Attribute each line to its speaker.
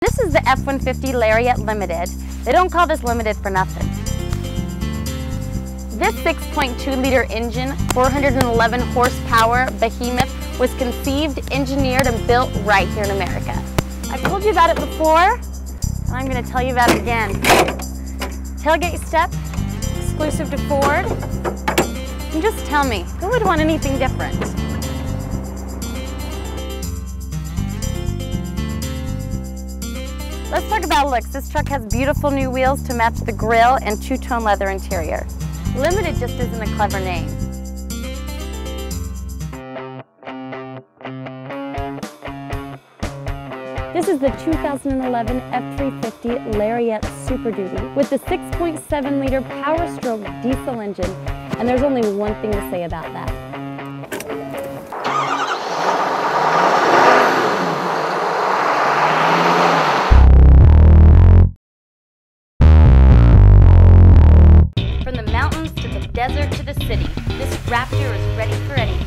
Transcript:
Speaker 1: This is the F-150 Lariat Limited. They don't call this Limited for nothing. This 6.2-liter engine, 411 horsepower behemoth was conceived, engineered, and built right here in America. I told you about it before, and I'm going to tell you about it again. Tailgate step, exclusive to Ford. And just tell me, who would want anything different? Let's talk about looks. This truck has beautiful new wheels to match the grille and two-tone leather interior. Limited just isn't a clever name. This is the 2011 F-350 Lariat Super Duty with the 6.7-liter Power Stroke diesel engine, and there's only one thing to say about that. From the mountains to the desert to the city, this Raptor is ready for anything.